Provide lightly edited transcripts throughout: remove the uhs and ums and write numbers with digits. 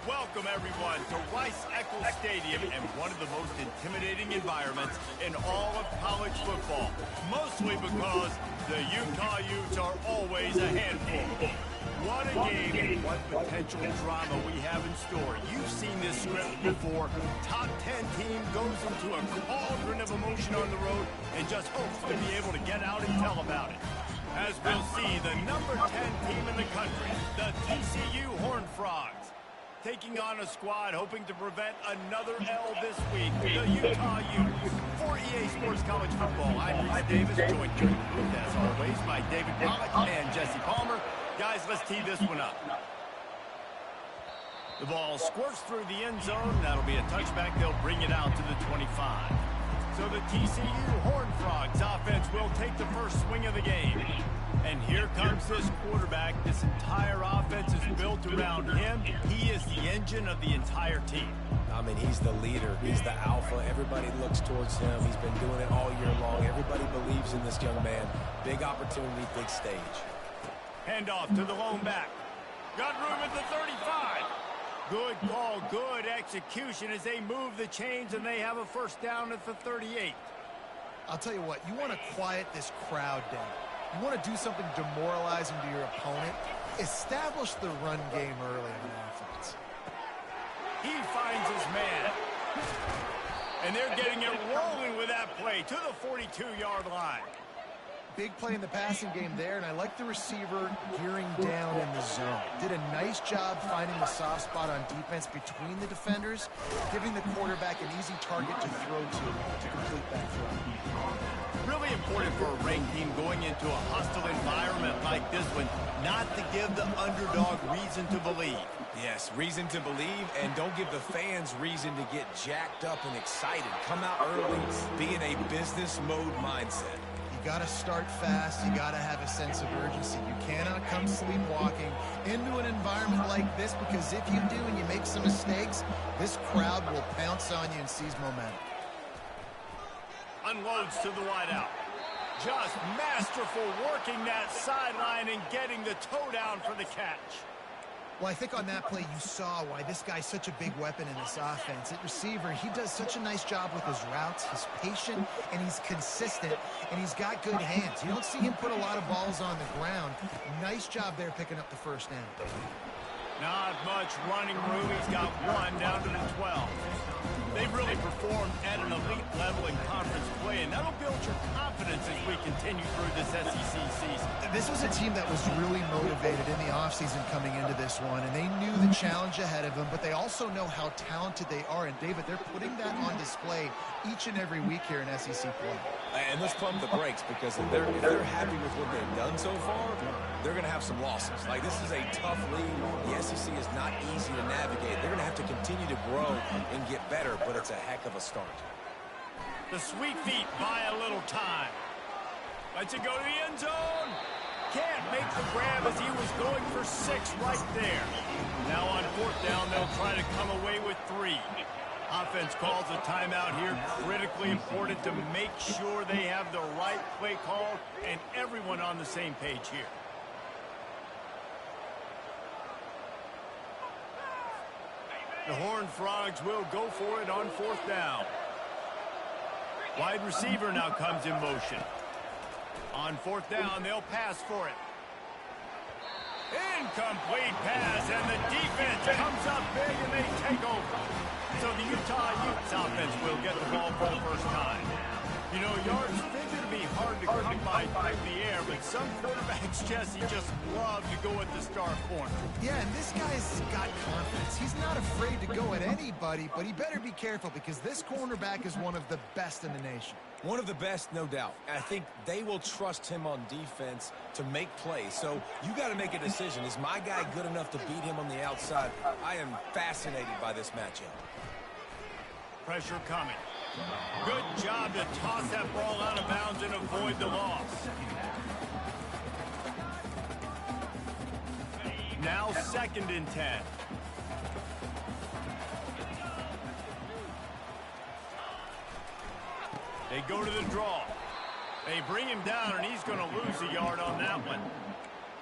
Welcome, everyone, to Rice-Eccles Stadium and one of the most intimidating environments in all of college football, mostly because the Utah Utes are always a handful. What a game and what potential drama we have in store. You've seen this script before. Top 10 team goes into a cauldron of emotion on the road and just hopes to be able to get out and tell about it. As we'll see, the number 10 team in the country, the TCU Horned Frogs, taking on a squad hoping to prevent another L this week, the Utah Utes. For EA Sports College Football, I'm Reese Davis, joined here in the booth, as always, by David Pollock and Jesse Palmer. Guys, let's tee this one up. The ball squirts through the end zone. That'll be a touchback. They'll bring it out to the 25. So the TCU Horned Frogs offense will take the first swing of the game. And here comes this quarterback. This entire offense is built around him. He is the engine of the entire team. I mean, he's the leader. He's the alpha. Everybody looks towards him. He's been doing it all year long. Everybody believes in this young man. Big opportunity, big stage. Handoff to the lone back. Got room at the 35. Good call, good execution as they move the chains and they have a first down at the 38. I'll tell you what, you want to quiet this crowd down. You want to do something demoralizing to your opponent. Establish the run game early on offense. He finds his man. And they're getting it rolling with that play to the 42-yard line. Big play in the passing game there, and I like the receiver gearing down in the zone. Did a nice job finding the soft spot on defense between the defenders, giving the quarterback an easy target to throw to complete that throw. Really important for a ranked team going into a hostile environment like this one, not to give the underdog reason to believe. Yes, reason to believe, and don't give the fans reason to get jacked up and excited. Come out early, be in a business mode mindset. You got to start fast. You got to have a sense of urgency. You cannot come sleepwalking into an environment like this, because if you do and you make some mistakes, this crowd will pounce on you and seize momentum. Unloads to the wideout. Just masterful working that sideline and getting the toe down for the catch. Well, I think on that play you saw why this guy's such a big weapon in this offense. At receiver, he does such a nice job with his routes. He's patient, and he's consistent, and he's got good hands. You don't see him put a lot of balls on the ground. Nice job there picking up the first down. Not much running room. He's got one down to the 12. They've really performed at an elite level in conference play, and that'll build your confidence as we continue through this SEC season. This was a team that was really motivated in the offseason coming into this one, and they knew the challenge ahead of them, but they also know how talented they are. And, David, they're putting that on display each and every week here in SEC play. And let's pump the brakes, because if they're happy with what they've done so far, they're going to have some losses. Like, this is a tough league. The SEC is not easy to navigate. They're going to have to continue to grow and get better, but it's a heck of a start. The sweet feet buy a little time. Lets it go to the end zone. Can't make the grab as he was going for 6 right there. Now on 4th down, they'll try to come away with 3. Offense calls a timeout here. Critically important to make sure they have the right play call and everyone on the same page here. The Horned Frogs will go for it on 4th down. Wide receiver now comes in motion. On 4th down, they'll pass for it. Incomplete pass, and the defense comes up big, and they take over. So the Utah Utes offense will get the ball for the first time. You know, yards figure to be hard to come by through the air, but some quarterbacks, Jesse, just love to go at the star corner. Yeah, and this guy's got confidence. He's not afraid to go at anybody, but he better be careful, because this cornerback is one of the best in the nation. One of the best, no doubt. I think they will trust him on defense to make plays. So you got to make a decision. Is my guy good enough to beat him on the outside? I am fascinated by this matchup. Pressure coming. Good job to toss that ball out of bounds and avoid the loss. Now 2nd and 10. They go to the draw. They bring him down, and he's going to lose a yard on that one.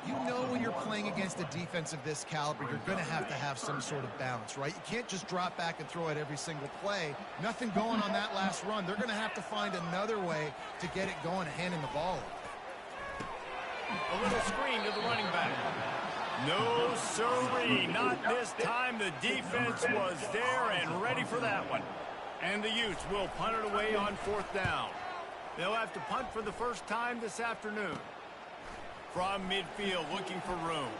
You know when you're playing against a defense of this caliber, you're going to have some sort of balance, right? You can't just drop back and throw it every single play. Nothing going on that last run. They're going to have to find another way to get it going, handing the ball off. A little screen to the running back. No, sirree, not this time. The defense was there and ready for that one. And the Utes will punt it away on 4th down. They'll have to punt for the first time this afternoon. From midfield, looking for room.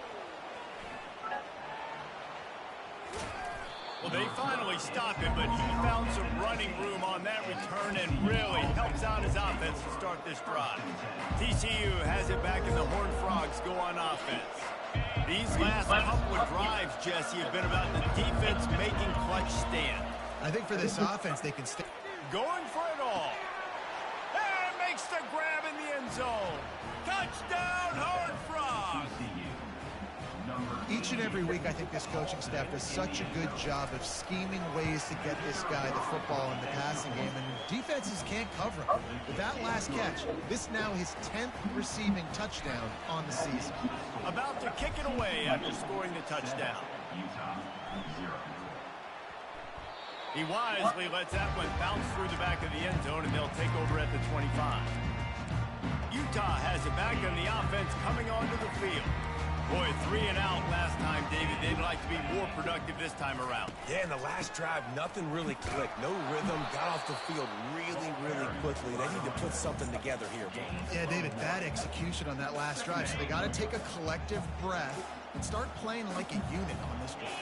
Well, they finally stopped him, but he found some running room on that return and really helps out his offense to start this drive. TCU has it back and the Horned Frogs go on offense. These last couple of drives, Jesse, have been about the defense making clutch stand. I think for this offense, they can stay. Going for it all. And makes the grab in the end zone. Touchdown, Horned Frogs! Each and every week, I think this coaching staff does such a good job of scheming ways to get this guy the football in the passing game, and defenses can't cover him. With that last catch, this now his 10th receiving touchdown on the season. About to kick it away after scoring the touchdown. He wisely lets that one bounce through the back of the end zone, and they'll take over at the 25. Utah has it back on the offense coming onto the field. Boy, 3 and out last time, David. They'd like to be more productive this time around. Yeah, in the last drive, nothing really clicked. No rhythm, got off the field really, really quickly. They need to put something together here. Yeah, David, bad execution on that last drive, so they got to take a collective breath and start playing like a unit on this drive.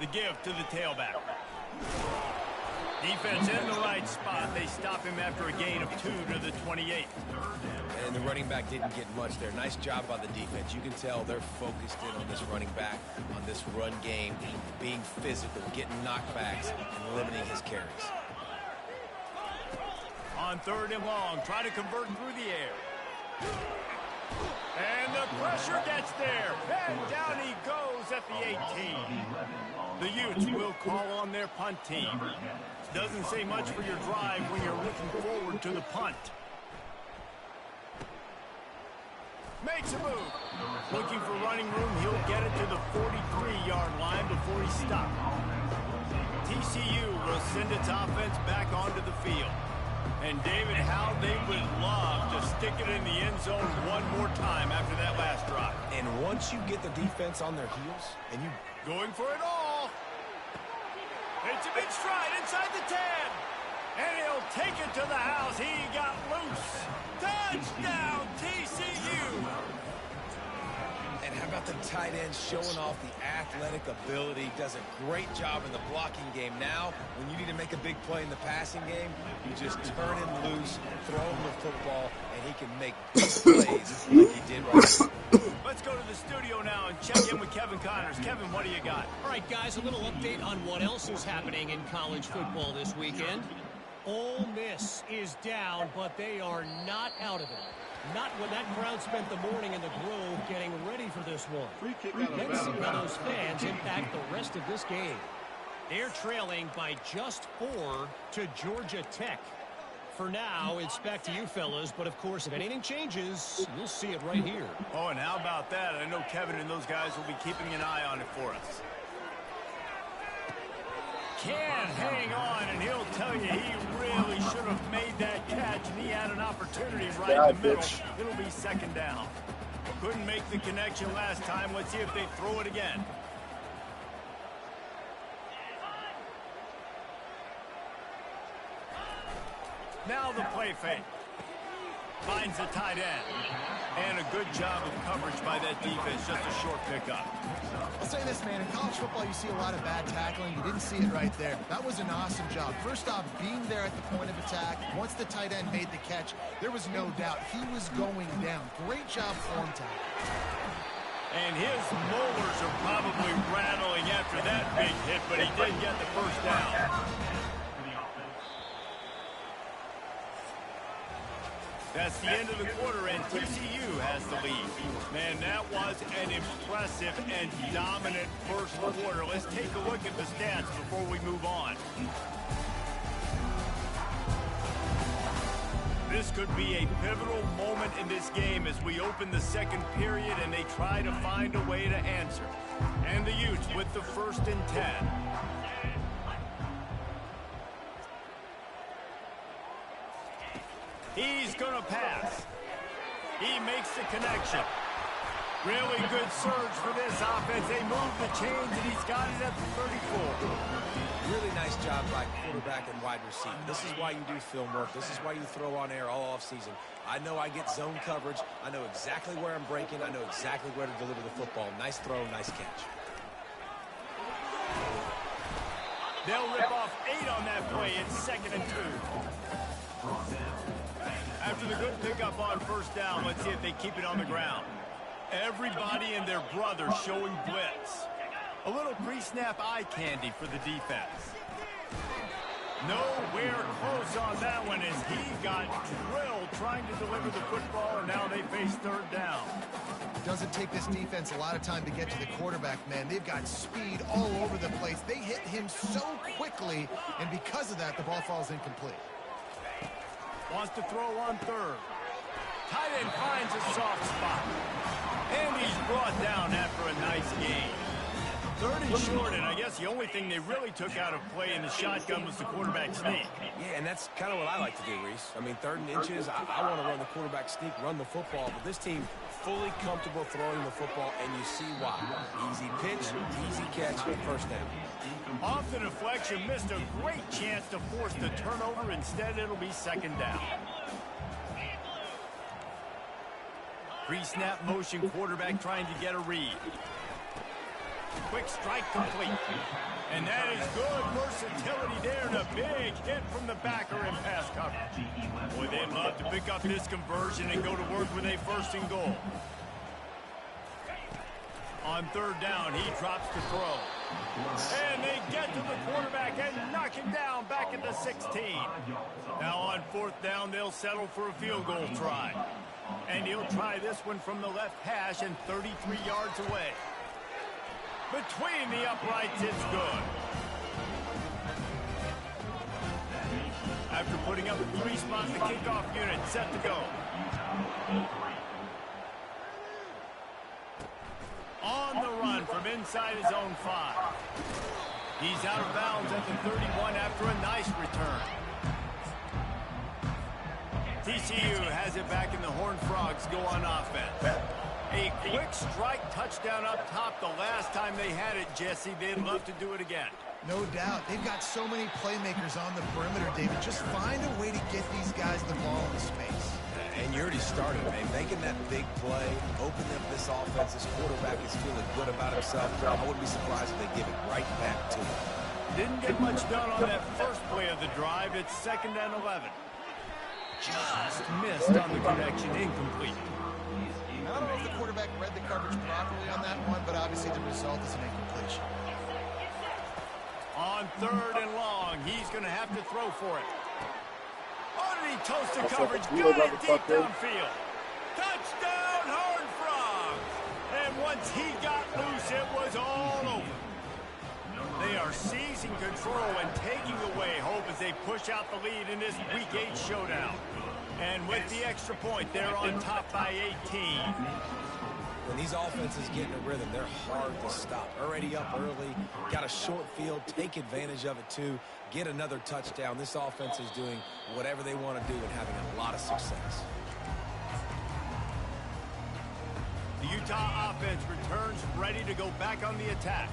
The give to the tailback. Defense in the right spot. They stop him after a gain of 2 to the 28. And the running back didn't get much there. Nice job by the defense. You can tell they're focused in on this running back, on this run game, being physical, getting knockbacks, and limiting his carries. On 3rd and long, try to convert through the air. And the pressure gets there. And down he goes at the 18. The Utes will call on their punt team. Doesn't say much for your drive when you're looking forward to the punt. Makes a move. Looking for running room. He'll get it to the 43-yard line before he stops. TCU will send its offense back onto the field. And David, how they would love to stick it in the end zone one more time after that last drive. And once you get the defense on their heels, and you... Going for it all. It's a big stride inside the 10. And he'll take it to the house. He got loose. Touchdown, TCU. And how about the tight end showing off the athletic ability? Does a great job in the blocking game. Now, when you need to make a big play in the passing game, you just turn him loose, throw him the football, and he can make big plays like he did right now. Let's go to the studio now and check in with Kevin Connors. Kevin, what do you got? All right, guys, a little update on what else is happening in college football this weekend. Ole Miss is down, but they are not out of it. Not when that crowd spent the morning in the Grove getting ready for this one. Let's see how those fans impact the rest of this game. They're trailing by just 4 to Georgia Tech. For now, it's back to you fellas, but of course, if anything changes, you'll see it right here. Oh, and how about that? I know Kevin and those guys will be keeping an eye on it for us. Can hang on, and he'll tell you he really should have made that catch, and he had an opportunity right in the middle. It'll be 2nd down. Couldn't make the connection last time. Let's see if they throw it again. Now the play fake. Finds the tight end. And a good job of coverage by that defense. Just a short pickup. I'll say this, man. In college football, you see a lot of bad tackling. You didn't see it right there. That was an awesome job. First off, being there at the point of attack. Once the tight end made the catch, there was no doubt he was going down. Great job form tackle. And his molars are probably rattling after that big hit, but he did get the first down. That's the end of the quarter, and TCU has the lead. Man, that was an impressive and dominant first quarter. Let's take a look at the stats before we move on. This This could be a pivotal moment in this game as we open the second period and they try to find a way to answer. And the Utes with the 1st and 10. He's going to pass. He makes the connection. Really good surge for this offense. They move the chains, and he's got it at the 34. Really nice job by quarterback and wide receiver. This is why you do film work. This is why you throw on air all offseason. I know I get zone coverage. I know exactly where I'm breaking. I know exactly where to deliver the football. Nice throw, nice catch. They'll rip off 8 on that play. It's 2nd and 2. After the good pickup on 1st down, let's see if they keep it on the ground. Everybody and their brother showing blitz. A little pre-snap eye candy for the defense. Nowhere close on that one as he got drilled trying to deliver the football, and now they face 3rd down. It doesn't take this defense a lot of time to get to the quarterback, man. They've got speed all over the place. They hit him so quickly, and because of that, the ball falls incomplete. Wants to throw on 3rd. Tight end finds a soft spot. And he's brought down after a nice gain. 3rd and short, and I guess the only thing they really took out of play in the shotgun was the quarterback sneak. Yeah, and that's kind of what I like to do, Reese. I mean, 3rd and inches, I want to run the quarterback sneak, run the football, but this team fully comfortable throwing the football, and you see why. Easy pitch, easy catch, 1st down. Off the deflection, missed a great chance to force the turnover. Instead, it'll be 2nd down. Pre-snap motion, quarterback trying to get a read. Quick strike complete. And that is good versatility there, and a big hit from the backer in pass coverage. Boy, they'd love to pick up this conversion and go to work with a 1st and goal. On 3rd down, he drops to throw. And they get to the quarterback and knock him down back at the 16. Now on 4th down, they'll settle for a field goal try. And he'll try this one from the left hash and 33 yards away. Between the uprights, it's good. After putting up a 3-spot, the kickoff unit set to go. On the run from inside his own 5. He's out of bounds at the 31 after a nice return. TCU has it back and the Horned Frogs go on offense. A quick strike touchdown up top the last time they had it, Jesse. They'd love to do it again. No doubt. They've got so many playmakers on the perimeter, David. Just find a way to get these guys the ball in space. And you already started, man. Making that big play, opening up this offense. This quarterback is feeling good about himself. I wouldn't be surprised if they give it right back to him. Didn't get much done on that first play of the drive. It's 2nd and 11. Just missed on the connection, incomplete. I don't know if the quarterback read the coverage properly on that one, but obviously the result is an incompletion. On 3rd and long, he's going to have to throw for it. Oh, did he toast the coverage? Got it deep downfield. Touchdown, Horned Frogs! And once he got loose, it was all over. They are seizing control and taking away hope as they push out the lead in this Week 8 showdown. And with the extra point, they're on top by 18. When these offenses get in a rhythm, they're hard to stop. Already up early, got a short field, take advantage of it too, get another touchdown. This offense is doing whatever they want to do and having a lot of success. The Utah offense returns ready to go back on the attack.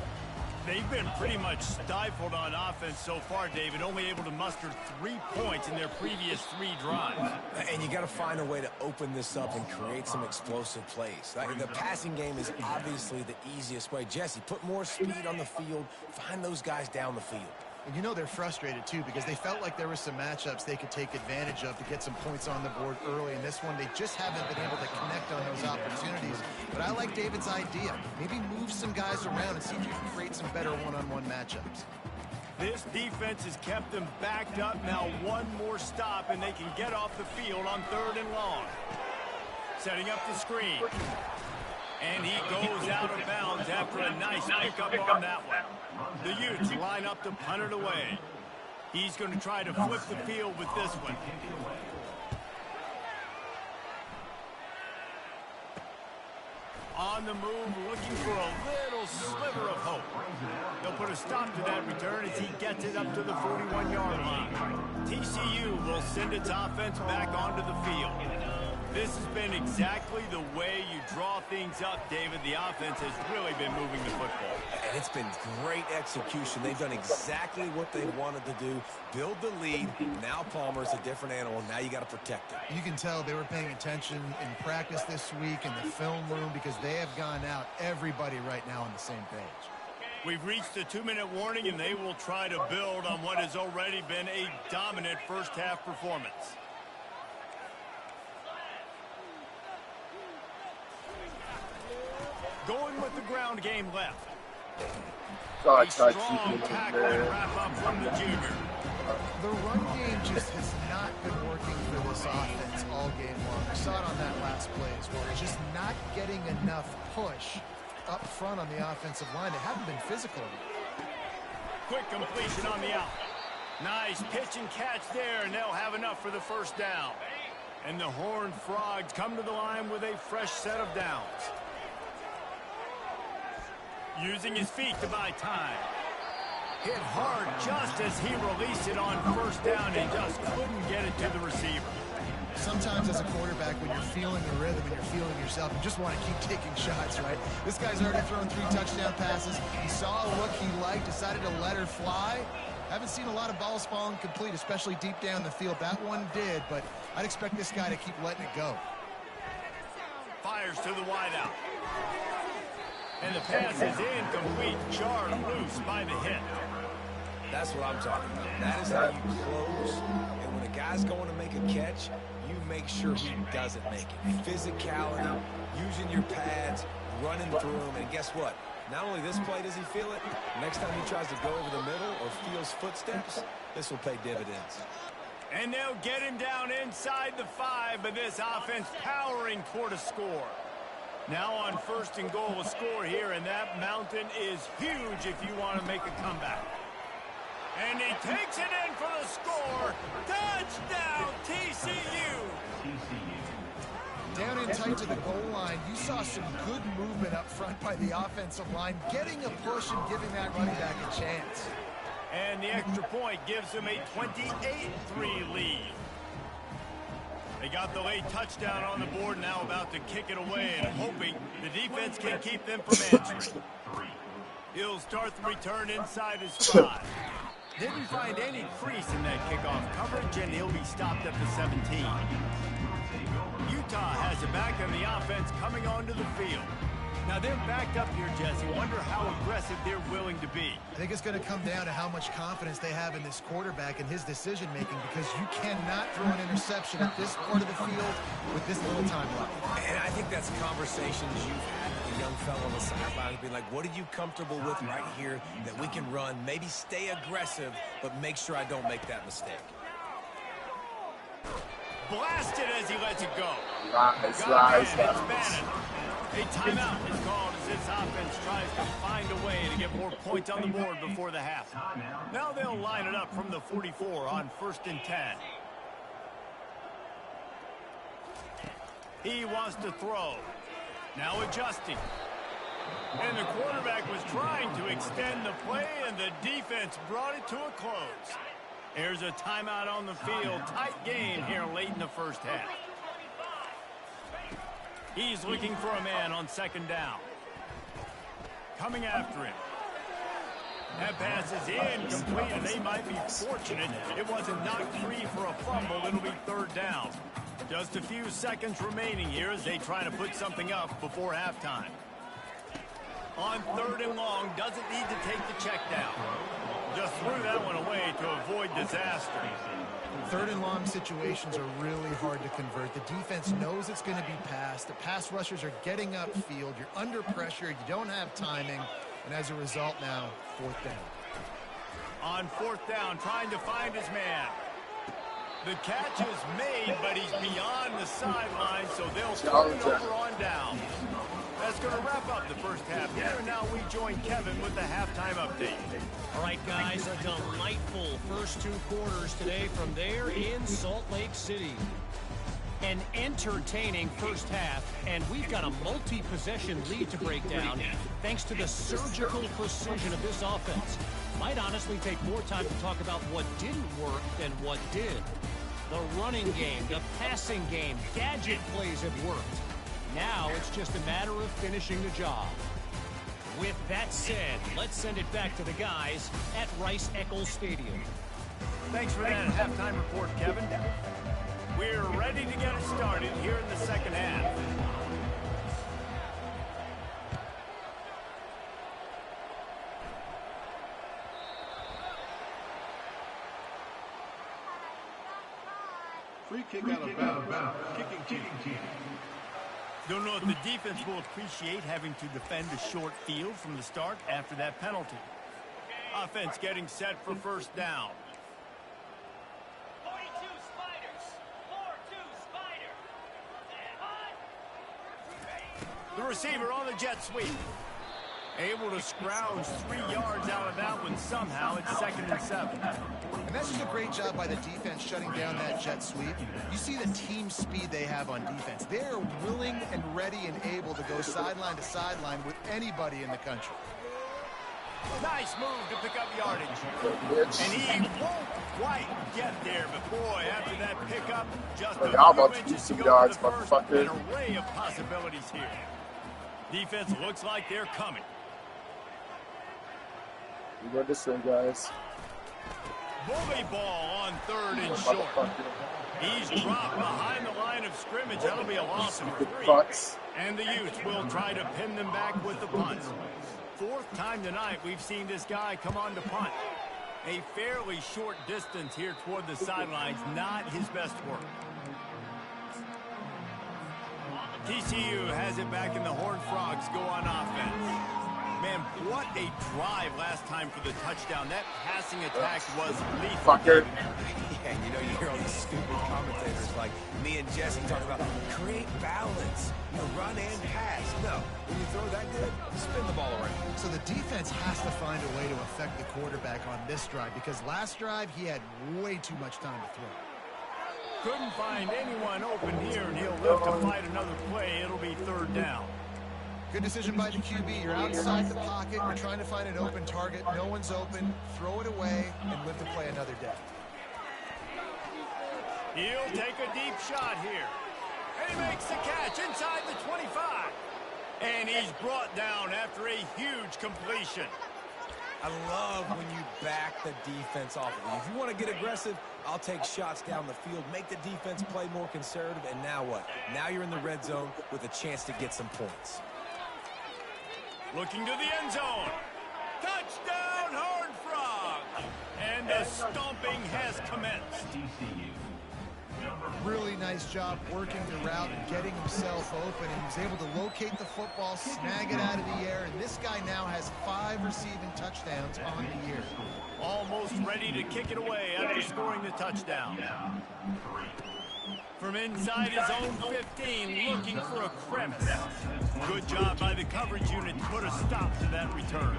They've been pretty much stifled on offense so far, David, only able to muster 3 points in their previous 3 drives. And you got to find a way to open this up and create some explosive plays. Like, the passing game is obviously the easiest way. Jesse, put more speed on the field, find those guys down the field. And you know they're frustrated, too, because they felt like there were some matchups they could take advantage of to get some points on the board early. In this one, they just haven't been able to connect on those opportunities. But I like David's idea. Maybe move some guys around and see if you can create some better one-on-one matchups. This defense has kept them backed up. Now one more stop, and they can get off the field on 3rd and long. Setting up the screen. And he goes out of bounds after a nice pickup on that one. The Utes line up to punt it away. He's going to try to flip the field with this one. on the move, looking for a little sliver of hope. They'll put a stop to that return as he gets it up to the 41-yard line. TCU will send its offense back onto the field. This has been exactly the way you draw things up, David. The offense has really been moving the football. And it's been great execution. They've done exactly what they wanted to do. Build the lead. Now Palmer's a different animal. Now you got to protect it. You can tell they were paying attention in practice this week in the film room because they have gone out, everybody right now on the same page. We've reached the 2-minute warning, and they will try to build on what has already been a dominant first-half performance. Going with the ground game left. A strong tackle and wrap up from the junior. The run game just has not been working for this offense all game long. We saw it on that last play as well. They're just not getting enough push up front on the offensive line. They haven't been physical. Quick completion on the out. Nice pitch and catch there, and they'll have enough for the first down. And the Horned Frogs come to the line with a fresh set of downs. Using his feet to buy time. Hit hard just as he released it on first down and just couldn't get it to the receiver. Sometimes as a quarterback, when you're feeling the rhythm and you're feeling yourself, you just want to keep taking shots, right? This guy's already thrown 3 touchdown passes. He saw a look he liked, decided to let her fly. Haven't seen a lot of balls falling complete, especially deep down the field. That one did, but I'd expect this guy to keep letting it go. Fires to the wideout. And the pass is incomplete, jarred loose by the hit. That's what I'm talking about. That is how you close. And when a guy's going to make a catch, you make sure he doesn't make it. Physicality, using your pads, running through them. And guess what? Not only this play does he feel it, next time he tries to go over the middle or feels footsteps, this will pay dividends. And they'll get him down inside the 5, but this offense powering toward a score. Now on first and goal, a score here, and that mountain is huge if you want to make a comeback. And he takes it in for the score. Touchdown, TCU! Down in tight to the goal line, you saw some good movement up front by the offensive line, getting a push and giving that running back a chance. And the extra point gives them a 28-3 lead. They got the late touchdown on the board, now about to kick it away and hoping the defense can keep them from answering. He'll start the return inside his 5. Didn't find any crease in that kickoff coverage, and he'll be stopped at the 17. Utah has it back on the offense coming onto the field. Now they're backed up here, Jesse. Wonder how aggressive they're willing to be. I think it's going to come down to how much confidence they have in this quarterback and his decision-making, because you cannot throw an interception at this part of the field with this little time left. And I think that's conversations you've had with the young fellow on the sidelines, being like, what are you comfortable with right here that we can run? Maybe stay aggressive, but make sure I don't make that mistake. Blasted as he lets it go. Nice. A timeout is called as this offense tries to find a way to get more points on the board before the half. Now they'll line it up from the 44 on first and 10. He wants to throw. Now adjusting. And the quarterback was trying to extend the play, and the defense brought it to a close. There's a timeout on the field. Tight game here late in the first half. He's looking for a man on second down. Coming after him. That pass is incomplete, and they might be fortunate it wasn't knocked free for a fumble. It'll be third down. Just a few seconds remaining here as they try to put something up before halftime. On third and long, doesn't need to take the check down. Just threw that one away to avoid disaster. Third and long situations are really hard to convert. The defense knows it's going to be passed. The pass rushers are getting upfield. You're under pressure. You don't have timing. And as a result now, fourth down. On fourth down, trying to find his man. The catch is made, but he's beyond the sideline, so they'll turn it over on down. That's going to wrap up the first half here. And now we join Kevin with the halftime update. All right, guys, a delightful first 2 quarters today from there in Salt Lake City. An entertaining first half, and we've got a multi-possession lead to break down thanks to the surgical precision of this offense. Might honestly take more time to talk about what didn't work than what did. The running game, the passing game, gadget plays have worked. Now it's just a matter of finishing the job. With that said, let's send it back to the guys at Rice-Eccles Stadium. Thanks for that halftime report, Kevin. We're ready to get it started here in the second half. Free kick out of bounds. Kicking team. Don't know if the defense will appreciate having to defend a short field from the start after that penalty. Offense getting set for first down. 42 Spiders. 4-2 Spider. The receiver on the jet sweep. Able to scrounge 3 yards out of that one somehow. It's 2nd and 7. And that's just a great job by the defense shutting down that jet sweep. You see the team speed they have on defense. They're willing and ready and able to go sideline to sideline with anybody in the country. Nice move to pick up yardage. And he won't quite get there, but boy, after that pickup, just a few inches to go to the first, an array of possibilities here. Defense looks like they're coming. We go this way, guys. Bully ball on 3rd and short. He's dropped behind the line of scrimmage. That'll be a loss of 3. And the Utes will try to pin them back with the punt. 4th time tonight we've seen this guy come on to punt. A fairly short distance here toward the sidelines, not his best work. TCU has it back in the Horned Frogs go on offense. Man, what a drive last time for the touchdown. That passing attack was lethal. Yeah, you know, you hear all these stupid commentators like me and Jesse talking about create balance, run and pass. No, when you throw that good, spin the ball around. So the defense has to find a way to affect the quarterback on this drive because last drive he had way too much time to throw. Couldn't find anyone open here, and he'll live to fight another play. It'll be 3rd down. Good decision by the QB. You're outside the pocket. You're trying to find an open target. No one's open. Throw it away and live to play another day. He'll take a deep shot here. And he makes the catch inside the 25. And he's brought down after a huge completion. I love when you back the defense off of you. If you want to get aggressive, I'll take shots down the field, make the defense play more conservative, and now what? Now you're in the red zone with a chance to get some points. Looking to the end zone. Touchdown, Horned Frogs. And the stomping has commenced. Really nice job working the route and getting himself open. And he was able to locate the football, snag it out of the air. And this guy now has 5 receiving touchdowns on the year. Almost ready to kick it away after scoring the touchdown. From inside his own 15, looking for a crevice. Good job by the coverage unit to put a stop to that return.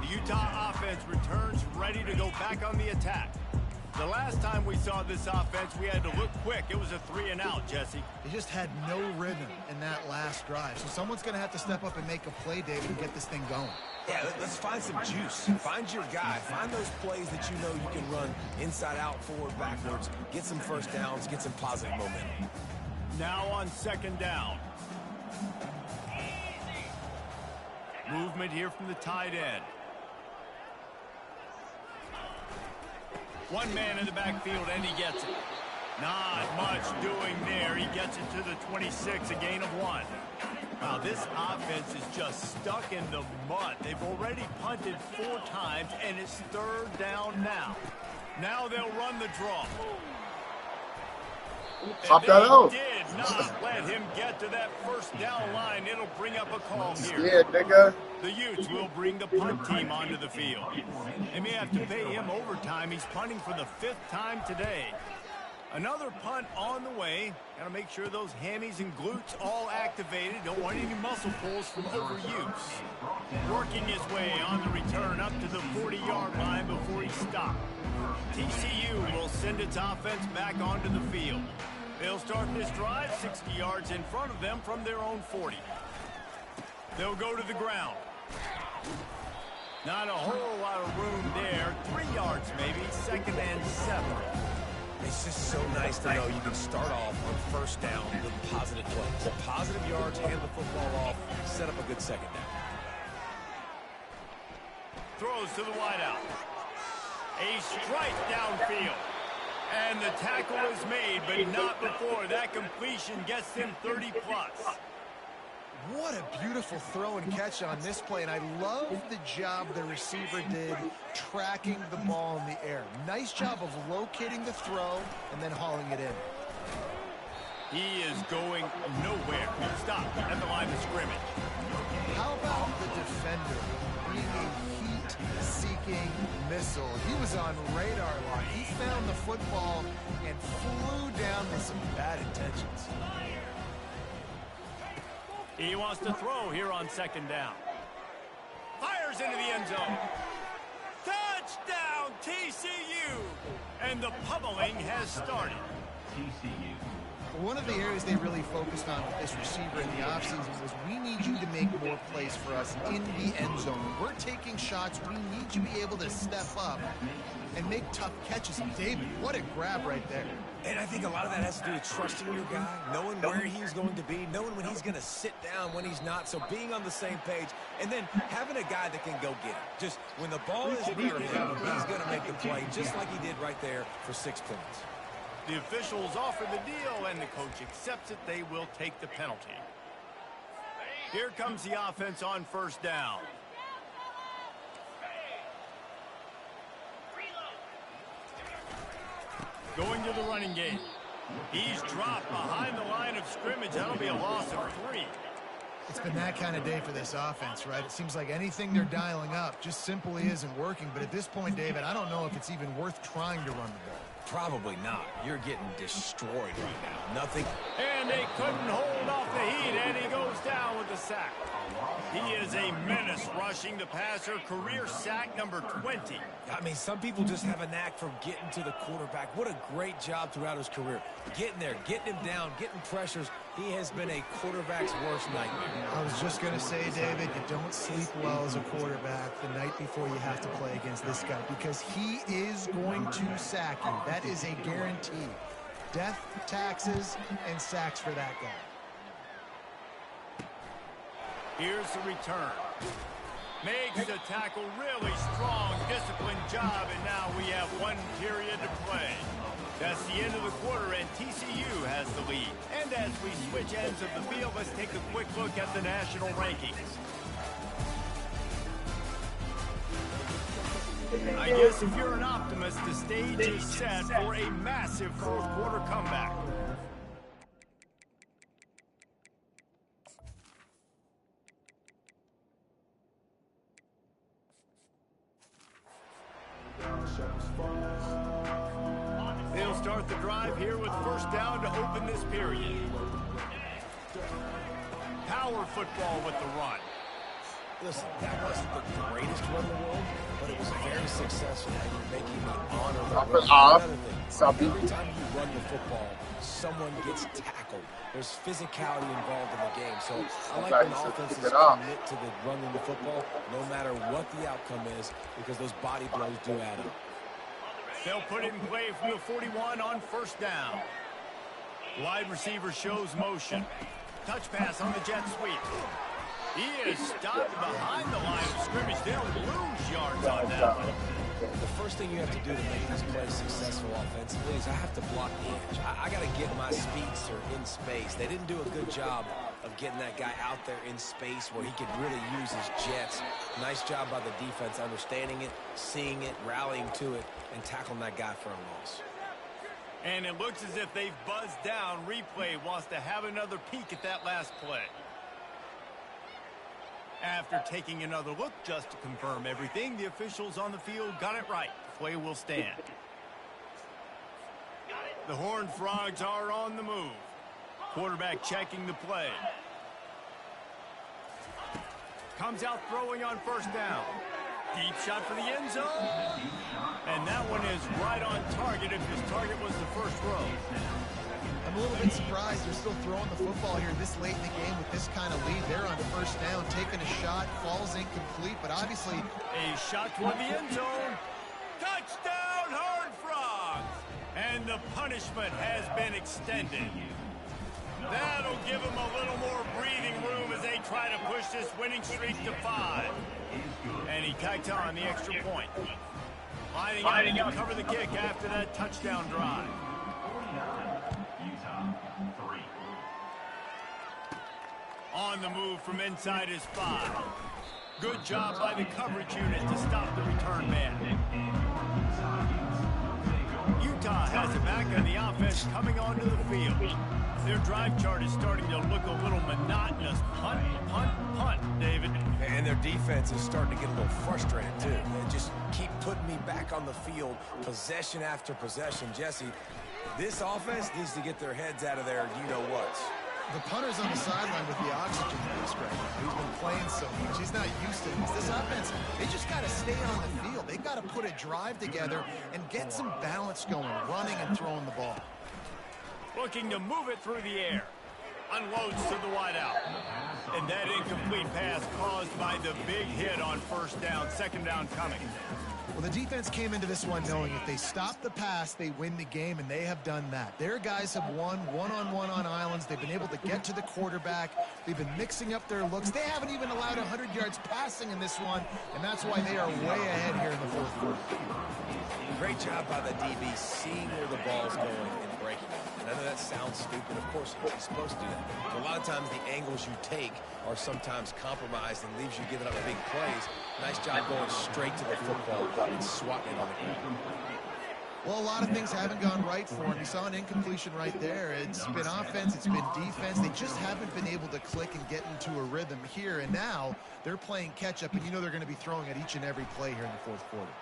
The Utah offense returns ready to go back on the attack. The last time we saw this offense, we had to look quick. It was a 3-and-out, Jesse. They just had no rhythm in that last drive. So someone's going to have to step up and make a play, David, and get this thing going. Yeah, let's find some juice. Find your guy. Find those plays that you know you can run inside out, forward, backwards. Get some first downs. Get some positive momentum. Now on 2nd down. Movement here from the tight end. One man in the backfield, and he gets it. Not much doing there. He gets it to the 26, a gain of 1. Wow, this offense is just stuck in the mud. They've already punted 4 times, and it's 3rd down now. Now they'll run the draw. Pop that out. Did not let him get to that first down line. It'll bring up a call here. Yeah, nigga. The Utes will bring the punt team onto the field. They may have to pay him overtime. He's punting for the 5th time today. Another punt on the way. Got to make sure those hammies and glutes all activated. Don't want any muscle pulls from overuse. Working his way on the return up to the 40-yard line before he stopped. TCU will send its offense back onto the field. They'll start this drive 60 yards in front of them from their own 40. They'll go to the ground. Not a whole lot of room there. 3 yards maybe, 2nd and 7. It's just so nice to know you can start off on first down with positive plays. Positive yards, hand the football off, set up a good second down. Throws to the wideout. A strike downfield. And the tackle is made, but not before that completion gets them 30+. What a beautiful throw and catch on this play, and I love the job the receiver did tracking the ball in the air. Nice job of locating the throw and then hauling it in. He is going nowhere. Stop at the line of scrimmage. How about the defender being a heat-seeking missile? He was on radar line. He found the football and flew down with some bad intentions. He wants to throw here on 2nd down. Fires into the end zone. Touchdown, TCU! And the pummeling has started. TCU. One of the areas they really focused on with this receiver in the offseason was we need you to make more plays for us in the end zone. When we're taking shots, we need you to be able to step up and make tough catches. And David, what a grab right there. And I think a lot of that has to do with trusting your guy, knowing where he's going to be, knowing when he's going to sit down, when he's not. So being on the same page, and then having a guy that can go get it. Just when the ball is near him, he's going to make the play, just like he did right there for 6 points. The officials offer the deal, and the coach accepts it. They will take the penalty. Here comes the offense on 1st down. Going to the running game. He's dropped behind the line of scrimmage. That'll be a loss of 3. It's been that kind of day for this offense, right? It seems like anything they're dialing up just simply isn't working. But at this point, David, I don't know if it's even worth trying to run the ball. Probably not. You're getting destroyed right now. Nothing. And they couldn't hold off the heat, and he goes down with the sack. He is a menace rushing the passer. Career sack number 20. I mean, some people just have a knack for getting to the quarterback. What a great job throughout his career. Getting there, getting him down, getting pressures. He has been a quarterback's worst nightmare. I was just going to say, David, you don't sleep well as a quarterback the night before you have to play against this guy because he is going to sack you. That is a guarantee. Death, taxes, and sacks for that guy. Here's the return. Makes the tackle really strong, disciplined job, and now we have 1 period to play. That's the end of the quarter, and TCU has the lead. And as we switch ends of the field, let's take a quick look at the national rankings. I guess if you're an optimist, the stage is set for a massive 4th quarter comeback. They'll start the drive here with 1st down to open this period. Power football with the run. Listen, that wasn't the greatest run in the world, but it was very successful, and you're making me honor the run. Another thing, every time you run the football, someone gets tackled. There's physicality involved in the game, so I like when offenses commit to the running the football, no matter what the outcome is, because those body blows do add up. They'll put it in play from the 41 on 1st down. Wide receiver shows motion. Touch pass on the jet sweep. He is stopped behind the line of scrimmage. They'll lose yards on that one. The first thing you have to do to make this play successful offensively is I have to block the edge. I got to get my speedster in space. They didn't do a good job of getting that guy out there in space where he could really use his jets. Nice job by the defense understanding it, seeing it, rallying to it, and tackling that guy for a loss. And it looks as if they've buzzed down. Replay wants to have another peek at that last play. After taking another look just to confirm everything, the officials on the field got it right. Play will stand. The Horned Frogs are on the move. Quarterback checking the play. Comes out throwing on 1st down. Deep shot for the end zone. And that one is right on target if his target was the first row. I'm a little bit surprised they're still throwing the football here this late in the game with this kind of lead. They're on first down, taking a shot, falls incomplete, but obviously a shot toward the end zone. Touchdown, Horned Frogs! And the punishment has been extended. That'll give them a little more breathing room as they try to push this winning streak to 5. And he tacks on the extra point. Lining up to cover the kick after that touchdown drive. On the move from inside his 5. Good job by the coverage unit to stop the return man. Utah has it back on the offense coming onto the field. Their drive chart is starting to look a little monotonous. Punt, punt, punt, David. And their defense is starting to get a little frustrated, too. They just keep putting me back on the field, possession after possession. Jesse, this offense needs to get their heads out of there, you-know-whats. the punter's on the sideline with the oxygen mask right now. He's been playing so much. He's not used to this. This offense, they just got to stay on the field. They've got to put a drive together and get some balance going, running and throwing the ball. Looking to move it through the air. Unloads to the wideout. And that incomplete pass caused by the big hit on first down. Second down coming. Well, the defense came into this one knowing if they stop the pass, they win the game, and they have done that. Their guys have won one-on-one on islands. They've been able to get to the quarterback. They've been mixing up their looks. They haven't even allowed 100 yards passing in this one, and that's why they are way ahead here in the fourth quarter. Great job by the DB seeing where the ball's going and breaking it. And I know that sounds stupid. Of course, you're supposed to do that. But a lot of times the angles you take are sometimes compromised and leaves you giving up big plays. Nice job going straight to the football and swatting it on the ground. Well, a lot of things haven't gone right for him. You saw an incompletion right there. It's been offense, it's been defense. They just haven't been able to click and get into a rhythm here. And now they're playing catch-up, and you know they're going to be throwing at each and every play here in the fourth quarter.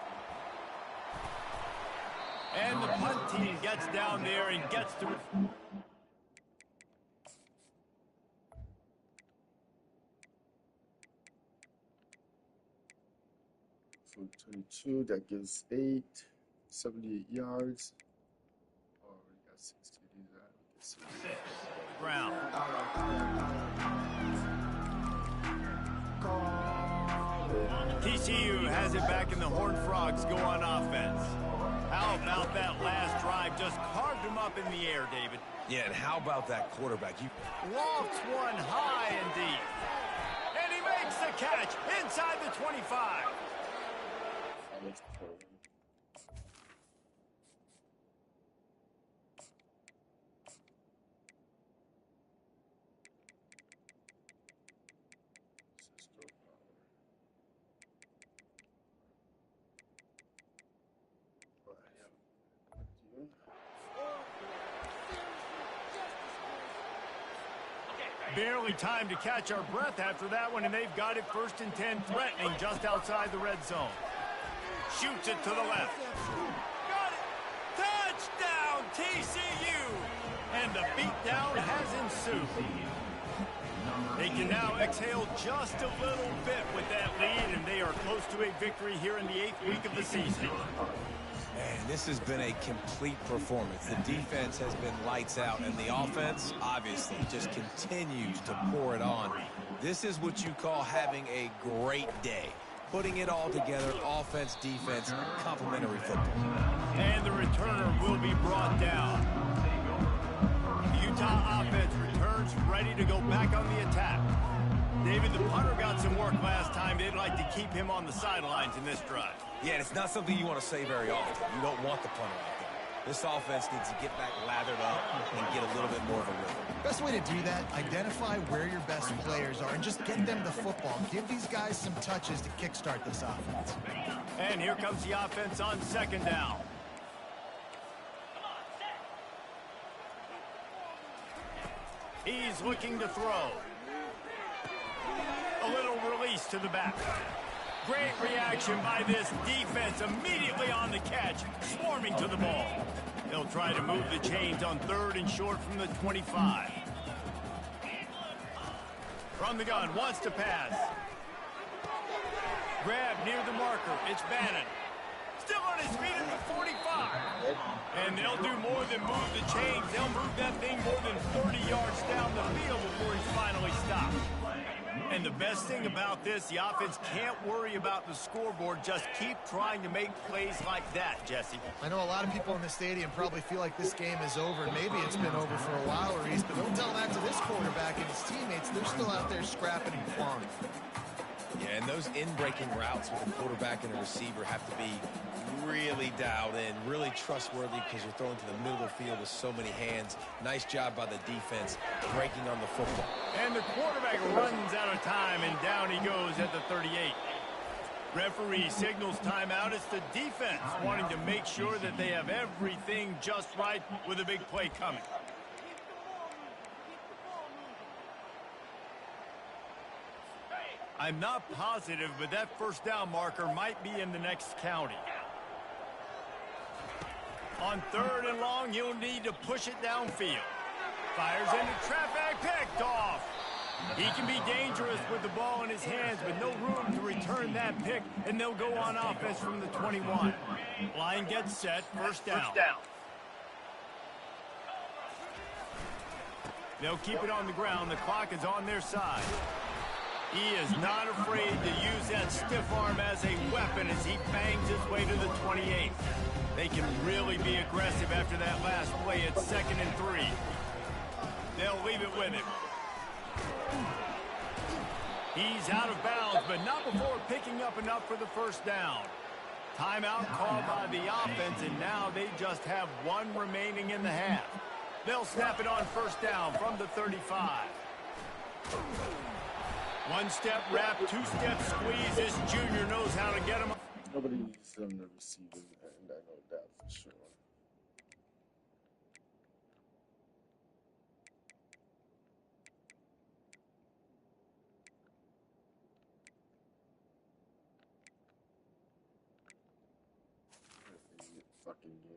And the punt team gets down there and gets to... For 22, that gives 8, 78 yards. Oh, we got 6 to do that. Brown. TCU has it back in the Horned Frogs go on offense. How about that last drive? Just carved him up in the air, David. Yeah, and how about that quarterback? Lofts one high and deep. And he makes the catch inside the 25. Barely time to catch our breath after that one, and they've got it 1st and 10, threatening just outside the red zone. Shoots it to the left. Got it! Touchdown, TCU! And the beatdown has ensued. They can now exhale just a little bit with that lead, and they are close to a victory here in the 8th week of the season. Man, this has been a complete performance. The defense has been lights out, and the offense, obviously, just continues to pour it on. This is what you call having a great day. Putting it all together, offense, defense, complementary football. And the returner will be brought down. The Utah offense returns ready to go back on the attack. David, the punter got some work last time. They'd like to keep him on the sidelines in this drive. Yeah, and it's not something you want to say very often. You don't want the punter out there. This offense needs to get back lathered up and get a little bit more of a rhythm. Best way to do that, identify where your best players are and just get them the football. Give these guys some touches to kickstart this offense. And here comes the offense on 2nd down. He's looking to throw. A little release to the back. Great reaction by this defense, immediately on the catch, swarming to the ball. They'll try to move the chains on 3rd and short from the 25. From the gun, wants to pass. Grab near the marker, it's Bannon. Still on his feet at the 45. And they'll do more than move the chains. They'll move that thing more than 30 yards down the field before he's finally stopped. And the best thing about this, the offense can't worry about the scoreboard. Just keep trying to make plays like that, Jesse. I know a lot of people in the stadium probably feel like this game is over. Maybe it's been over for a while, Reese, but don't tell that to this quarterback and his teammates. They're still out there scrapping and clawing. Yeah, and those in-breaking routes with the quarterback and the receiver have to be really dialed in, really trustworthy, because you're throwing to the middle of the field with so many hands. Nice job by the defense breaking on the football. And the quarterback runs out of time, and down he goes at the 38. Referee signals timeout. It's the defense wanting to make sure that they have everything just right with a big play coming. I'm not positive, but that first down marker might be in the next county. On 3rd and long, he'll need to push it downfield. Fires into traffic, picked off. He can be dangerous with the ball in his hands, but no room to return that pick, and they'll go on offense from the 21. Line gets set, first down. They'll keep it on the ground. The clock is on their side. He is not afraid to use that stiff arm as a weapon as he bangs his way to the 28. They can really be aggressive after that last play at 2nd and 3. They'll leave it with him. He's out of bounds, but not before picking up enough for the first down. Timeout called by the offense, and now they just have one remaining in the half. They'll snap it on first down from the 35. One-step wrap, two-step squeeze. This junior knows how to get him. Nobody's on the receiving end, I know that for sure. Fucking game.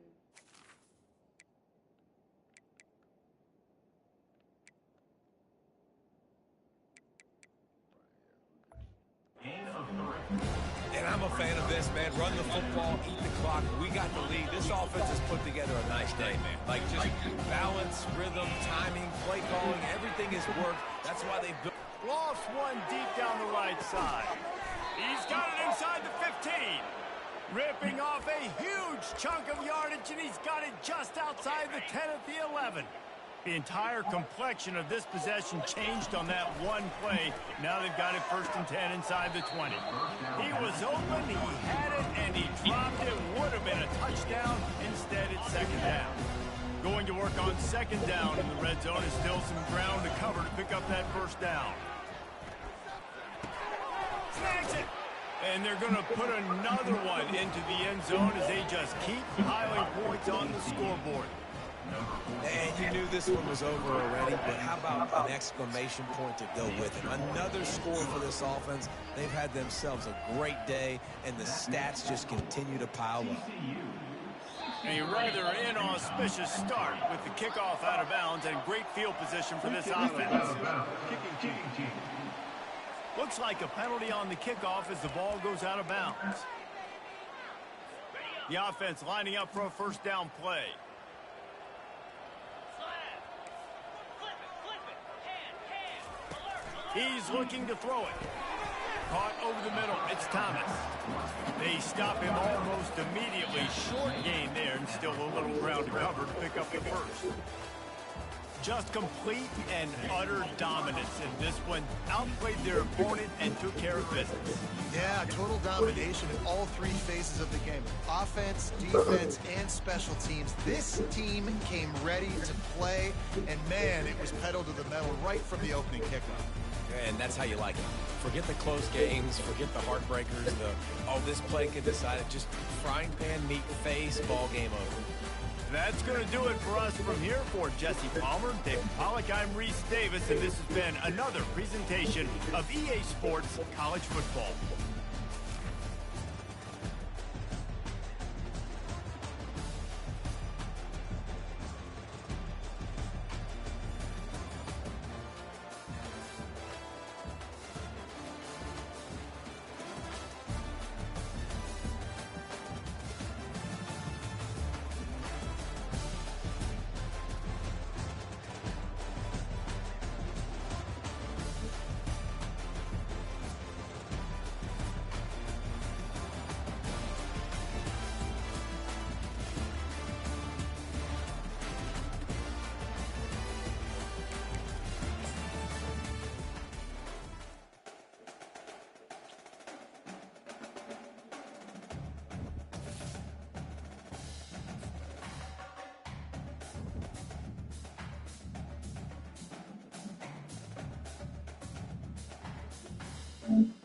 And I'm a fan of this, man. Run the football, eat the clock. We got the lead. This offense has put together a nice day, man. Like, just balance, rhythm, timing, play calling, everything has worked. That's why they've built. Lost one deep down the right side. He's got it inside the 15. Ripping off a huge chunk of yardage, and he's got it just outside the 10 at the 11. The entire complexion of this possession changed on that one play. Now they've got it 1st and 10 inside the 20. He was open, he had it, and he dropped it. Would have been a touchdown. Instead, it's 2nd down. Going to work on 2nd down in the red zone is still some ground to cover to pick up that first down. Snags it. And they're going to put another one into the end zone as they just keep piling points on the scoreboard. And you knew this one was over already, but how about an exclamation point to go with it? Another score for this offense. They've had themselves a great day, and the stats just continue to pile up. A rather inauspicious start with the kickoff out of bounds and great field position for this offense. Kicking team. Looks like a penalty on the kickoff as the ball goes out of bounds. The offense lining up for a first down play. He's looking to throw it. Caught over the middle. It's Thomas. They stop him almost immediately. Short gain there, and still a little ground to cover to pick up the first. Just complete and utter dominance in this one. Outplayed their opponent and took care of business. Yeah, total domination in all 3 phases of the game. Offense, defense, and special teams. This team came ready to play, and man, it was pedal to the metal right from the opening kickoff. And that's how you like it. Forget the close games, forget the heartbreakers, this play could decide it. Just frying pan, meat, face, ball game over. That's going to do it for us from here. For Jesse Palmer, Dave Pollack, I'm Reese Davis, and this has been another presentation of EA Sports College Football. Bye.